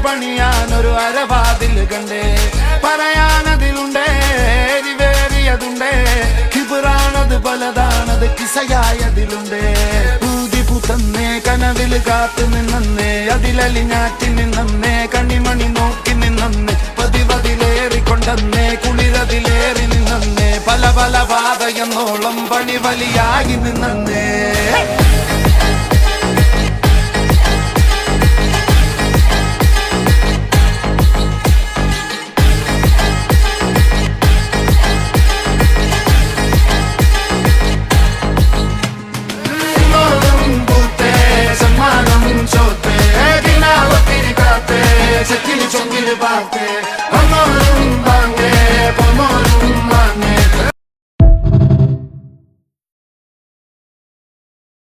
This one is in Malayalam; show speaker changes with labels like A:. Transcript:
A: പണിയാനൊരു അരവാതിൽ കണ്ടേ, പറയാനതിലുണ്ടേ എരിവേറിയതുണ്ടേ, കിബിറാണത് പലതാണത് കിസയായതിലുണ്ടേ. ഊതി പുതന്നേ കനവില് കാത്തു നിന്നേ, അതിലലിഞ്ഞാറ്റി നിന്നേ, കണിമണി നോക്കി നിന്നേ, പതിവതിലേറിക്കൊണ്ടേ, കുളിരതിലേറി നിന്നേ, പല പല പാതയെന്നോളം പണി വലിയായി നിന്നേ. Se tiene parte